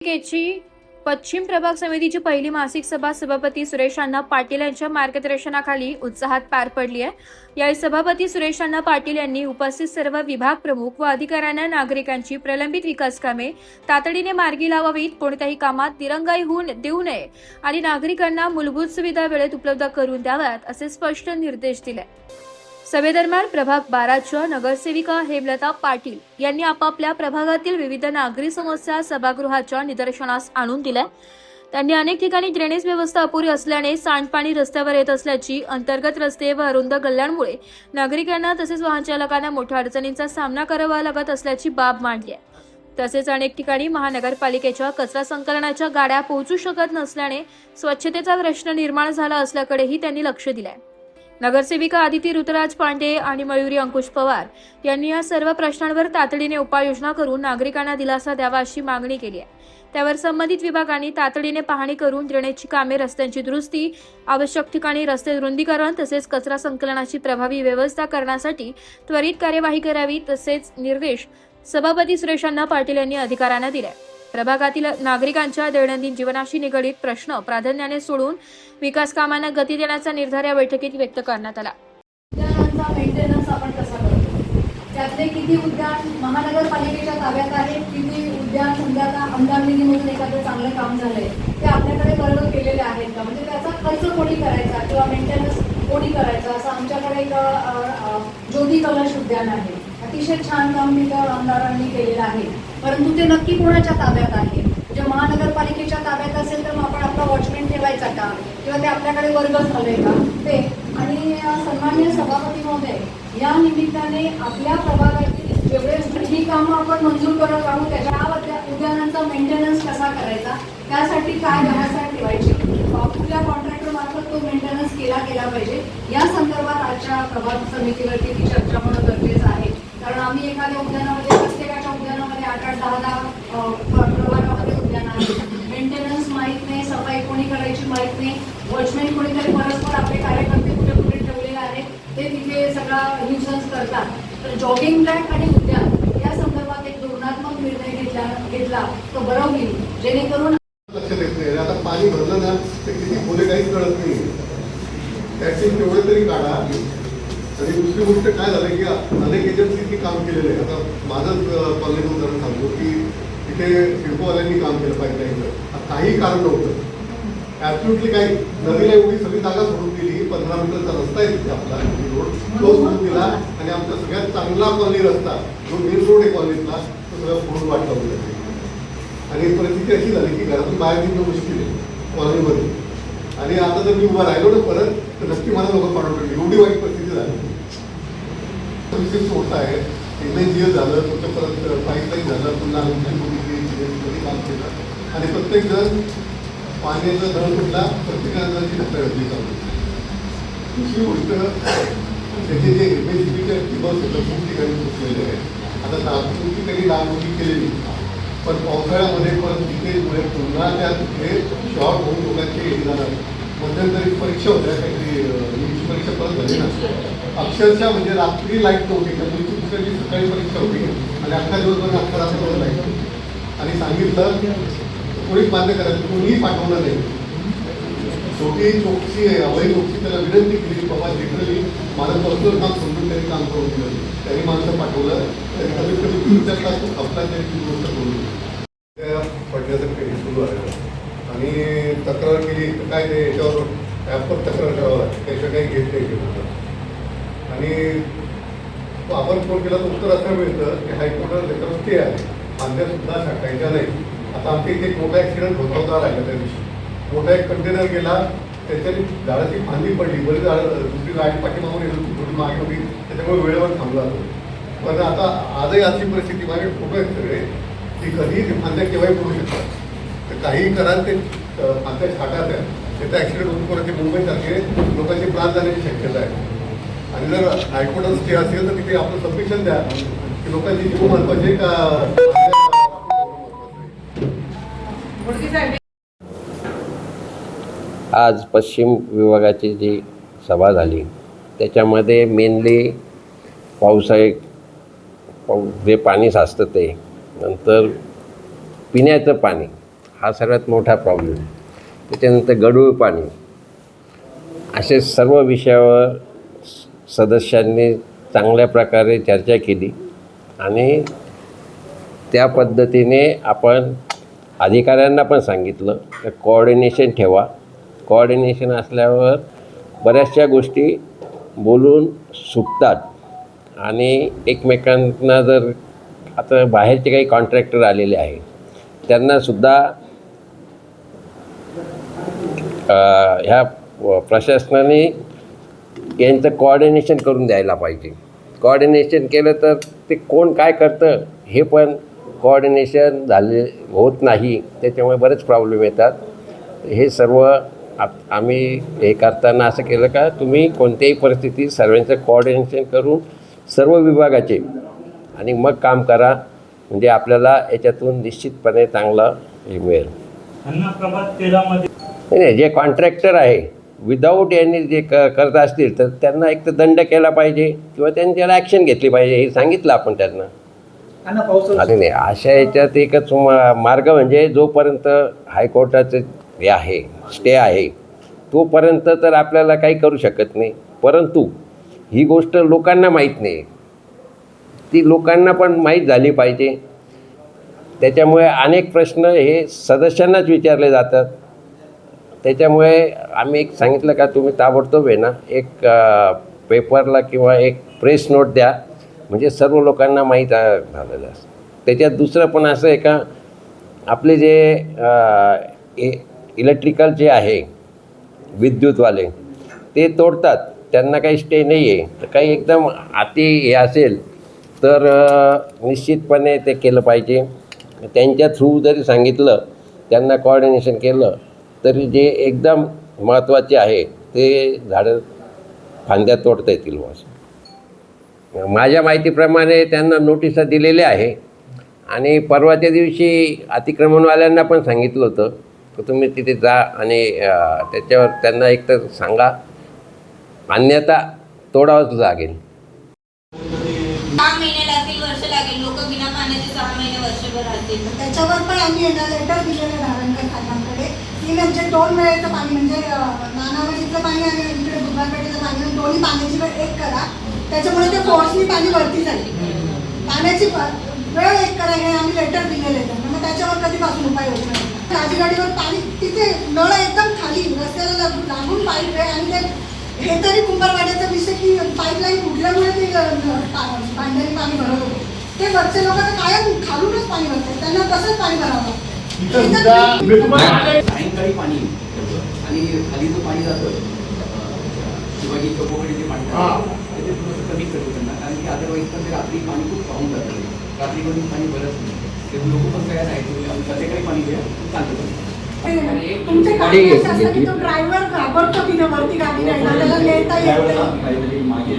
केची पश्चिम प्रभाग समितीची पहिली मासिक सभा सभापती सुरेश अण्णा पाटील यांच्या मार्गदर्शनाखाली उत्साहात पार पडली आहे। यावेळी सभापती सुरेश अण्णा पाटील यांनी उपस्थित सर्व विभाग प्रमुख व अधिकाऱ्यांना नागरिकांची प्रलंबित विकास कामे तातडीने मार्गी लावावीत, कोणत्याही कामात दिरंगाई होऊन देऊ नये आणि नागरिकांना मूलभूत सुविधा वेळेत उपलब्ध करून द्याव्यात असे स्पष्ट निर्देश दिले। सभेदरम्यान प्रभाग 12च्या नगरसेविका हेमलता पाटील यांनी आपापल्या प्रभागातील विविध नागरी समस्या सभागृहाच्या निदर्शनास आणून दिल्या। त्यांनी अनेक ठिकाणी ड्रेनेज व्यवस्था अपुरी असल्याने सांडपाणी रस्त्यावर येत असल्याची, अंतर्गत रस्ते व अरुंद गल्ल्यांमुळे नागरिकांना तसेच वाहन चालकांना मोठ्या अडचणींचा सामना करावा लागत असल्याची बाब मांडली आहे। तसेच अनेक ठिकाणी महानगरपालिकेच्या कचरा संकलनाच्या गाड्या पोहोचू शकत नसल्याने स्वच्छतेचा प्रश्न निर्माण झाला असल्याकडेही त्यांनी लक्ष दिले। नगरसेविका आदिती ऋतुराज पांडे आणि मयुरी अंकुश पवार यांनी या सर्व प्रश्नांवर तातडीने उपाययोजना करून नागरिकांना दिलासा द्यावा अशी मागणी केली आहे। त्यावर संबंधित विभागांनी तातडीने पाहणी करून ड्रेनेजची कामे, रस्त्यांची दुरुस्ती, आवश्यक ठिकाणी रस्ते रुंदीकरण तसेच कचरा संकलनाची प्रभावी व्यवस्था करण्यासाठी त्वरित कार्यवाही करावी, तसेच निर्देश सभापती सुरेश अण्णा पाटील यांनी अधिकाऱ्यांना दिले। प्रभागातील नागरिकांच्या दैनंदिन जीवनाशी निगडीत प्रश्न प्राधान्याने सोडून विकास कामांना गती देण्याचा निर्धार या बैठकीत व्यक्त करण्यात आला। उद्यानांचा मेंटेनन्स आपण कसा करतो, त्यातले किती उद्यान महानगरपालिकेच्या ताब्यात आहेत, किती उद्यान समजा आता आमदार निधीमधून एखादं चांगलं काम झालंय ते आपल्याकडे बरोबर केलेले आहेत का, म्हणजे त्याचा खर्च कोणी करायचा किंवा मेंटेनन्स कोणी करायचा। असं आमच्याकडे एक ज्योती कलश उद्यान आहे, अतिशय छान काम तिथं आमदारांनी केलेलं आहे, परंतु ते नक्की कोणाच्या ताब्यात आहे? जे महानगरपालिकेच्या ताब्यात असेल तर मग आपण आपला वॉचमॅन ठेवायचा का, किंवा ते आपल्याकडे वर्ग झालंय का ते। आणि सन्माननीय सभापती महोदय, या निमित्ताने आपल्या प्रभागातील जेवढे ही कामं आपण मंजूर करत आहोत त्याच्या उद्यानांचा मेंटेनन्स कसा करायचा, त्यासाठी काय व्यवस्था ठेवायची, कुठल्या कॉन्ट्रॅक्टर मार्फत तो मेंटेनन्स केला पाहिजे, या संदर्भात आजच्या प्रभाग समितीवरती ती चर्चा होणं गरजेचं आहे। कारण आम्ही एखाद्या उद्यानामध्ये, प्रत्येकाच्या उद्यानामध्ये 8-10 प्रभागामध्ये उद्यान आहे, मेंटेनन्स माहीत नाही, सफाई कोणी करायची माहीत नाही, वॉचमॅन कोणीतरी परस्पर आपले कार्यकर्ते कुठे कुठे ठेवलेले आहेत ते तिथे सगळा न्यूसन्स करतात। तर जॉगिंग ट्रॅक आणि उद्यान या संदर्भात एक धोरणात्मक निर्णय घेतला तर बरं होईल, जेणेकरून लक्ष देत नाही। आता पाणी भरलं ना ते किती खोले काहीच कळत नाही, त्याचे तेवढे तरी काढा। आणि दुसरी गोष्ट काय झालं की अनेक एजन्सीनी काम केलेलं आहे। आता माझंच कॉलेज उदाहरण सांगतो की तिथे सिडकोवाल्यांनी काम केलं पाईपलाईनचं, काही कारण नव्हतं, ॲब्सोल्युटली काही। नदीला एवढी सगळी जागा सोडून दिली, 15 मीटरचा रस्ता आहे तिथे आपला रोड क्लोज करून दिला आणि आमचा सगळ्यात चांगला कॉलनी रस्ता जो मेन रोड आहे कॉलनीतला तो सगळं फोडून वाट लावून जाते। आणि परिस्थिती अशी झाली की घरातून बाहेर निघणं मुश्किल आहे कॉलनीमध्ये, आणि आता जर मी उभा राहिलो ना परत तर नक्की मला लोक पाठवून एवढी वाईट परिस्थिती झाली। मोठा आहे, एनएनजीएस झालं, तुमचं परत पाईपलाईन झालं, पुन्हा काम केलं आणि प्रत्येक जण पाण्याचा नळ कुठला प्रत्येकाला ढकला घातली चालू। दुसरी गोष्ट त्याचे जे एमएससीबीच्या बस होतं खूप ठिकाणी पोचलेले आहेत। आता नागपूर ठिकाणी डागडुगी केलेली, पण पावसाळ्यामध्ये परत तिथे पुन्हा त्या तिथे शॉर्ट होऊन लोकांचे हे जाणार। मध्यंतरी परीक्षा होत्या, काहीतरी नीटची परीक्षा परत झाली ना, अक्षरशः म्हणजे रात्री लाईट नव्हती, त्यामुळे दुसऱ्या दिवशी सकाळी परीक्षा होती आणि अख्खा दिवसभर अख्खा रात्रभर लाईट होती। आणि सांगितलं कोणीच मान्य करायचं, कोणीही पाठवणार नाही। शेवटी चौकशी आहे, अवैध चौकशी त्याला विनंती केली, बाबा लिटरली मला पर्सनल काम समजून त्यांनी काम करून दिलं, त्यांनी माणसं पाठवलं, त्यांनी कमीत कमी 3-4 तास हप्ता त्यांची गोष्ट करून त्या पडण्याचं काही सुरू आहे। आणि तक्रार केली तर काय ते याच्यावर ॲपवर तक्रार करावं लागते, त्याच्या काही घेत नाही केलं। आणि आपण फोन केला तर उत्तर असं मिळतं की हायकोर्टात त्याच्यावर स्टे आहे, फांद्यासुद्धा टाकायच्या नाही। आता आमच्या इथे एक मोठा ॲक्सिडेंट होता राहिला, त्या दिवशी मोठा एक कंटेनर गेला, त्याच्याने झाडाची फांदी पडली, बरी झाडं दुसरी गाडी पाठीमागून येत होती, थोडी मागे होती, त्याच्यामुळे वेळेवर थांबला तो। पण आता आजही अशी परिस्थिती, माझे फोटो आहेत सगळे, की कधीही ते फांद्या केव्हाही पडू शकतात। तर काहीही कराल ते फांद्या छाटात आहे, त्याचा ॲक्सिडेंट होऊन कोणाचे मुंबईसारखे लोकांचे प्राण जाण्याची शक्यता आहे। आणि जर हायकोर्टात स्टे असेल तर तिथे आपलं सबमिशन द्या की लोकांची जीव महत्वाचे का। आज पश्चिम विभागाची जी सभा झाली त्याच्यामध्ये मेनली पावसाळी जे पाणी साचतं ते, नंतर पिण्याचं पाणी हा सर्वात मोठा प्रॉब्लेम. त्याच्यानंतर गढूळ पाणी, असे सर्व विषयावर सदस्यांनी चांगल्या प्रकारे चर्चा केली आणि त्या पद्धतीने आपण अधिकाऱ्यांना पण सांगितलं की कोऑर्डिनेशन ठेवा. कोऑर्डिनेशन असल्यावर बऱ्याचशा गोष्टी बोलून सुटतात आणि एकमेकांना जर आता बाहेरचे काही कॉन्ट्रॅक्टर आलेले आहे त्यांनासुद्धा ह्या प्रशासनाने यांचं कोऑर्डिनेशन करून द्यायला पाहिजे. कोऑर्डिनेशन केलं तर ते कोण काय करतं हे पण कोऑर्डिनेशन होत नाही, त्याच्यामुळे बरेच प्रॉब्लेम येतात. हे सर्व आम्ही हे करताना असं केलं का तुम्ही कोणत्याही परिस्थितीत सर्वांचं कोऑर्डिनेशन करून सर्व विभागाचे आणि मग काम करा, म्हणजे आपल्याला याच्यातून निश्चितपणे चांगलं हे मिळेल. प्रभात 13 मध्ये नाही, जे कॉन्ट्रॅक्टर आहे विदाऊट यांनी जे करत असतील तर त्यांना एक तर दंड केला पाहिजे किंवा त्यांच्याला ॲक्शन घेतली पाहिजे, हे सांगितलं आपण त्यांना. आणि नाही, अशा याच्यात एकच मार्ग म्हणजे जोपर्यंत हायकोर्टाचं हे आहे स्टे आहे तोपर्यंत तर आपल्याला काही करू शकत नाही. परंतु ही गोष्ट लोकांना माहीत नाही, ती लोकांना पण माहीत झाली पाहिजे. त्याच्यामुळे अनेक प्रश्न हे सदस्यांनाच विचारले जातात. त्याच्यामुळे आम्ही एक सांगितलं का तुम्ही ताबडतोब आहे ना एक पेपरला किंवा एक प्रेस नोट द्या, म्हणजे सर्व लोकांना माहीत झालेलं असतं. त्याच्यात दुसरं पण असं आहे का आपले जे इलेक्ट्रिकल जे आहे विद्युतवाले ते तोडतात, त्यांना काही स्टे नाही आहे. तर काही एकदम अति हे असेल तर निश्चितपणे ते केलं पाहिजे. त्यांच्या थ्रू जरी सांगितलं, त्यांना कोऑर्डिनेशन केलं तरी जे एकदम महत्त्वाचे आहे ते झाडं फांद्या तोडता येतील. माझ्या माहितीप्रमाणे त्यांना नोटिसा दिलेल्या आहे आणि परवाच्या दिवशी अतिक्रमणवाल्यांना पण सांगितलं होतं की तुम्ही तिथे जा आणि त्याच्यावर त्यांना एक तर सांगा, अन्यथा तोडावंच लागेल. 6 महिने लागतील, वर्ष लागेल. लोक बिना पाण्याचे 6 महिने वर्षभर राहतील. त्याच्यावर पण आम्ही लेटर दिलेलं नारायणकर साहेबांकडे की म्हणजे 2 वेळेचं पाणी म्हणजे नानावलीचं पाणी आणि इकडे बुधवारपेठेचं पाणी म्हणजे दोन्ही पाण्याची वेळ एक करा. त्याच्यामुळे ते फोर्सनी पाणी वरती जाईल. पाण्याची वेळ एक करा हे आम्ही लेटर दिलेलं आहे त्यांना. मग त्याच्यावर कधीपासून उपाय होत नाही. राजगाडीवर पाणी तिथे नळ एकदम खाली रस्त्याला लागून पाईप आहे आणि ते हे तरी कुंभारवाड्याचा विषय की पाईपलाईन फुटल्यामुळे ते भांड्याने पाणी भरत होते. ते वरचे लोक तर कायम खालूनच पाणी भरतात, त्यांना कसंच पाणी भरावं. सायंकाळी पाणी आणि खाली जो पाणी जातं शिवाजी चौकोकडे जे पाणी जातं ते थोडंसं कमी करतो त्यांना, कारण की अदरवाईज पण ते रात्री पाणी खूप वाहून जातं. रात्रीकडून पाणी बरंच नाही, ते लोक पण तयार आहेत संध्याकाळी पाणी घ्या चालतं. तुमचे गाडी असं की तो ड्रायव्हर घाबरतो तिथे वरती गाडी न्यायला, त्याला नेता येत नाही. मागे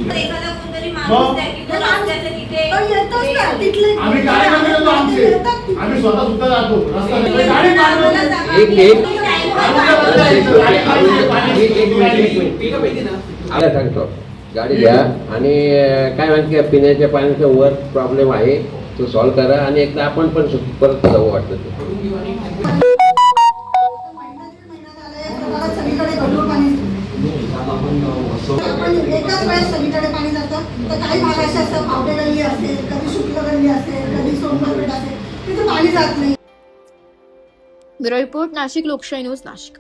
तर एखादा कोणतरी माणूस त्या की तो रस्त्याच्या तिथे तो येतोच ना तिथले आम्ही काय करतो आमचे येतात. आम्ही स्वतः सुद्धा जातो रस्ता गाडी मारवायला जागा एक- एक- आला सांगतो, गाडी घ्या आणि काय माहिती का पिण्याच्या पाण्याचा वर प्रॉब्लेम आहे तो सॉल्व करा आणि एकदा आपण पण परत जाऊ वाटतं ते. सगळीकडे गढूळ पाणी आपण एकाच वेळेस सगळीकडे पाणी जातं. तर काही भाग असे असतात, पावडे गल्ली असेल, कधी शुक्ल गल्ली असेल, कधी सोमवारपेठ असेल, तिथे पाणी जात नाही. ब्युरो रिपोर्ट, नाशिक लोकशाही न्यूज, नाशिक.